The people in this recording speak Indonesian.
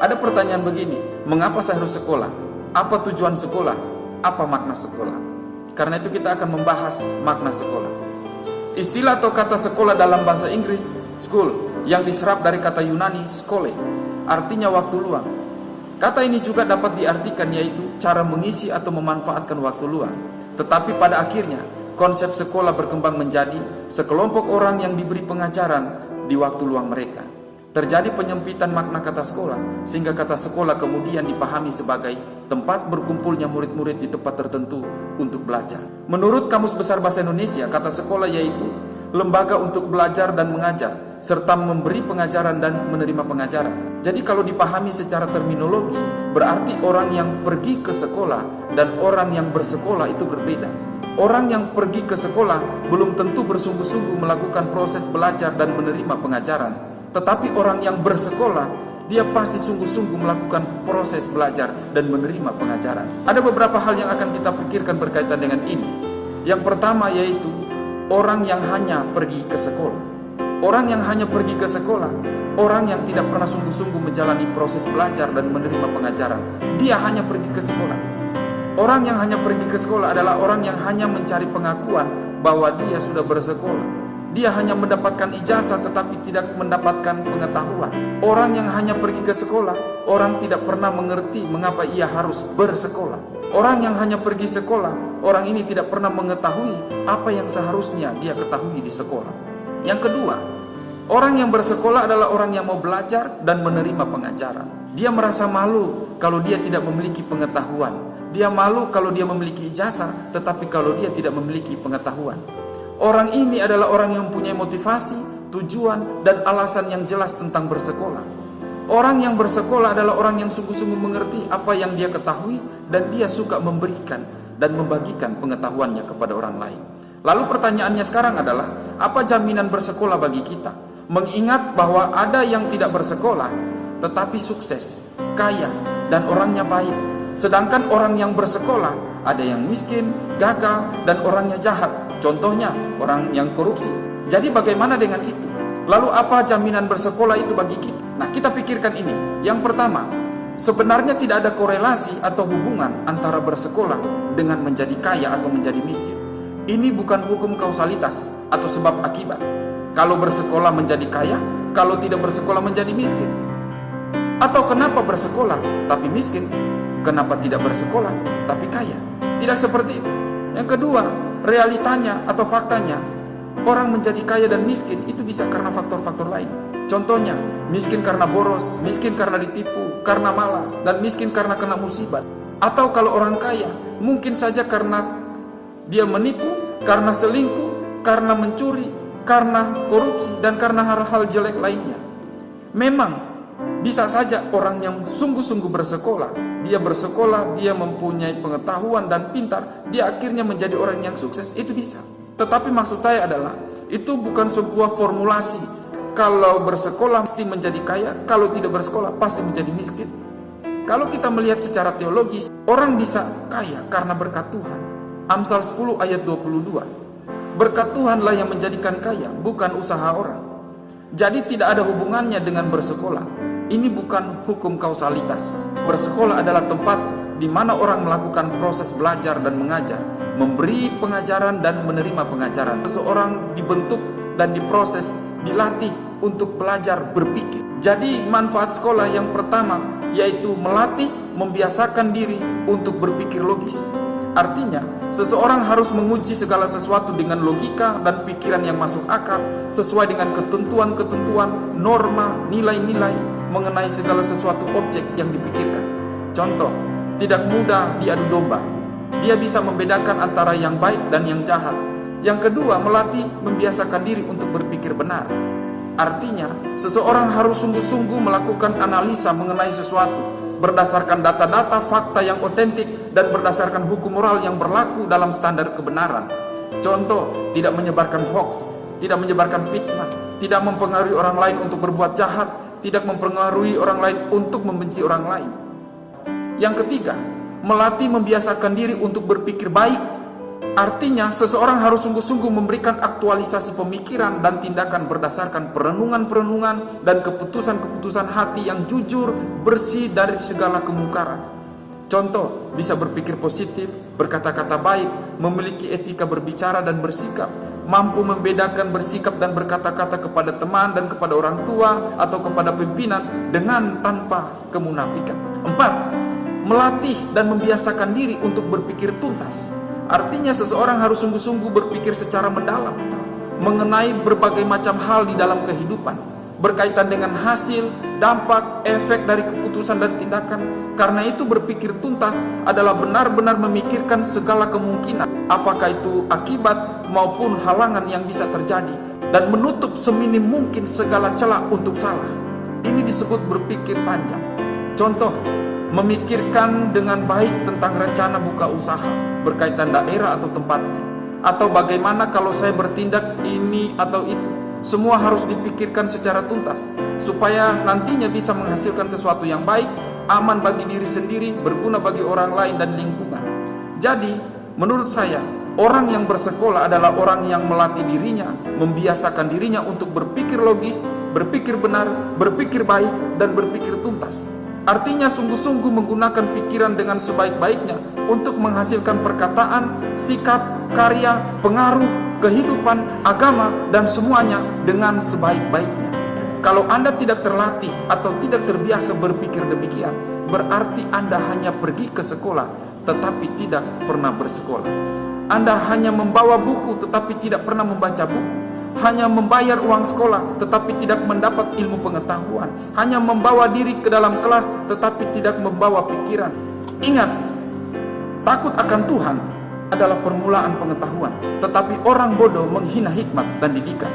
Ada pertanyaan begini, mengapa saya harus sekolah? Apa tujuan sekolah? Apa makna sekolah? Karena itu kita akan membahas makna sekolah. Istilah atau kata sekolah dalam bahasa Inggris, school, yang diserap dari kata Yunani, skole, artinya waktu luang. Kata ini juga dapat diartikan yaitu cara mengisi atau memanfaatkan waktu luang. Tetapi pada akhirnya, konsep sekolah berkembang menjadi sekelompok orang yang diberi pengajaran di waktu luang mereka. Terjadi penyempitan makna kata sekolah, sehingga kata sekolah kemudian dipahami sebagai tempat berkumpulnya murid-murid di tempat tertentu untuk belajar. Menurut Kamus Besar Bahasa Indonesia, kata sekolah yaitu lembaga untuk belajar dan mengajar, serta memberi pengajaran dan menerima pengajaran. Jadi kalau dipahami secara terminologi, berarti orang yang pergi ke sekolah dan orang yang bersekolah itu berbeda. Orang yang pergi ke sekolah belum tentu bersungguh-sungguh melakukan proses belajar dan menerima pengajaran. Tetapi orang yang bersekolah, dia pasti sungguh-sungguh melakukan proses belajar dan menerima pengajaran. Ada beberapa hal yang akan kita pikirkan berkaitan dengan ini. Yang pertama yaitu orang yang hanya pergi ke sekolah. Orang yang hanya pergi ke sekolah, orang yang tidak pernah sungguh-sungguh menjalani proses belajar dan menerima pengajaran. Dia hanya pergi ke sekolah. Orang yang hanya pergi ke sekolah adalah orang yang hanya mencari pengakuan bahwa dia sudah bersekolah. Dia hanya mendapatkan ijazah tetapi tidak mendapatkan pengetahuan. Orang yang hanya pergi ke sekolah, orang tidak pernah mengerti mengapa ia harus bersekolah. Orang yang hanya pergi sekolah, orang ini tidak pernah mengetahui apa yang seharusnya dia ketahui di sekolah. Yang kedua, orang yang bersekolah adalah orang yang mau belajar dan menerima pengajaran. Dia merasa malu kalau dia tidak memiliki pengetahuan. Dia malu kalau dia memiliki ijazah, tetapi kalau dia tidak memiliki pengetahuan. Orang ini adalah orang yang mempunyai motivasi, tujuan, dan alasan yang jelas tentang bersekolah. Orang yang bersekolah adalah orang yang sungguh-sungguh mengerti apa yang dia ketahui dan dia suka memberikan dan membagikan pengetahuannya kepada orang lain. Lalu pertanyaannya sekarang adalah, apa jaminan bersekolah bagi kita? Mengingat bahwa ada yang tidak bersekolah tetapi sukses, kaya, dan orangnya baik. Sedangkan orang yang bersekolah ada yang miskin, gagal, dan orangnya jahat. Contohnya orang yang korupsi. Jadi bagaimana dengan itu? Lalu apa jaminan bersekolah itu bagi kita? Nah, kita pikirkan ini. Yang pertama, sebenarnya tidak ada korelasi atau hubungan antara bersekolah dengan menjadi kaya atau menjadi miskin. Ini bukan hukum kausalitas atau sebab akibat. Kalau bersekolah menjadi kaya, kalau tidak bersekolah menjadi miskin. Atau kenapa bersekolah tapi miskin? Kenapa tidak bersekolah tapi kaya? Tidak seperti itu. Yang kedua, realitanya atau faktanya, orang menjadi kaya dan miskin itu bisa karena faktor-faktor lain. Contohnya, miskin karena boros, miskin karena ditipu, karena malas, dan miskin karena kena musibah. Atau kalau orang kaya, mungkin saja karena dia menipu, karena selingkuh, karena mencuri, karena korupsi, dan karena hal-hal jelek lainnya. Memang bisa saja orang yang sungguh-sungguh bersekolah, dia mempunyai pengetahuan dan pintar, dia akhirnya menjadi orang yang sukses, itu bisa. Tetapi maksud saya adalah, itu bukan sebuah formulasi. Kalau bersekolah pasti menjadi kaya, kalau tidak bersekolah pasti menjadi miskin. Kalau kita melihat secara teologis, orang bisa kaya karena berkat Tuhan. Amsal 10 ayat 22. Berkat Tuhanlah yang menjadikan kaya, bukan usaha orang. Jadi tidak ada hubungannya dengan bersekolah. Ini bukan hukum kausalitas. Bersekolah adalah tempat di mana orang melakukan proses belajar dan mengajar, memberi pengajaran dan menerima pengajaran. Seseorang dibentuk dan diproses, dilatih untuk belajar berpikir. Jadi manfaat sekolah yang pertama yaitu melatih, membiasakan diri untuk berpikir logis. Artinya, seseorang harus menguji segala sesuatu dengan logika dan pikiran yang masuk akal, sesuai dengan ketentuan-ketentuan, norma, nilai-nilai mengenai segala sesuatu objek yang dipikirkan. Contoh, tidak mudah diadu domba. Dia bisa membedakan antara yang baik dan yang jahat. Yang kedua, melatih, membiasakan diri untuk berpikir benar. Artinya, seseorang harus sungguh-sungguh melakukan analisa mengenai sesuatu berdasarkan data-data, fakta yang otentik, dan berdasarkan hukum moral yang berlaku dalam standar kebenaran. Contoh, tidak menyebarkan hoax, tidak menyebarkan fitnah, tidak mempengaruhi orang lain untuk berbuat jahat, tidak mempengaruhi orang lain untuk membenci orang lain. Yang ketiga, melatih membiasakan diri untuk berpikir baik, Artinya, seseorang harus sungguh-sungguh memberikan aktualisasi pemikiran dan tindakan berdasarkan perenungan-perenungan dan keputusan-keputusan hati yang jujur, bersih dari segala kemungkaran. Contoh, bisa berpikir positif, berkata-kata baik, memiliki etika berbicara dan bersikap, mampu membedakan bersikap dan berkata-kata kepada teman dan kepada orang tua atau kepada pimpinan dengan tanpa kemunafikan. 4. Melatih dan membiasakan diri untuk berpikir tuntas. Artinya seseorang harus sungguh-sungguh berpikir secara mendalam mengenai berbagai macam hal di dalam kehidupan, berkaitan dengan hasil, dampak, efek dari keputusan dan tindakan. Karena itu berpikir tuntas adalah benar-benar memikirkan segala kemungkinan, apakah itu akibat maupun halangan yang bisa terjadi, dan menutup seminim mungkin segala celah untuk salah. Ini disebut berpikir panjang. Contoh, memikirkan dengan baik tentang rencana buka usaha berkaitan daerah atau tempatnya, atau bagaimana kalau saya bertindak ini atau itu. Semua harus dipikirkan secara tuntas supaya nantinya bisa menghasilkan sesuatu yang baik, aman bagi diri sendiri, berguna bagi orang lain dan lingkungan. Jadi, menurut saya, orang yang bersekolah adalah orang yang melatih dirinya, membiasakan dirinya untuk berpikir logis, berpikir benar, berpikir baik, dan berpikir tuntas. Artinya sungguh-sungguh menggunakan pikiran dengan sebaik-baiknya untuk menghasilkan perkataan, sikap, karya, pengaruh, kehidupan, agama, dan semuanya dengan sebaik-baiknya. Kalau Anda tidak terlatih atau tidak terbiasa berpikir demikian, berarti Anda hanya pergi ke sekolah tetapi tidak pernah bersekolah. Anda hanya membawa buku tetapi tidak pernah membaca buku. Hanya membayar uang sekolah tetapi tidak mendapat ilmu pengetahuan. Hanya membawa diri ke dalam kelas tetapi tidak membawa pikiran. Ingat, takut akan Tuhan adalah permulaan pengetahuan, tetapi orang bodoh menghina hikmat dan didikan.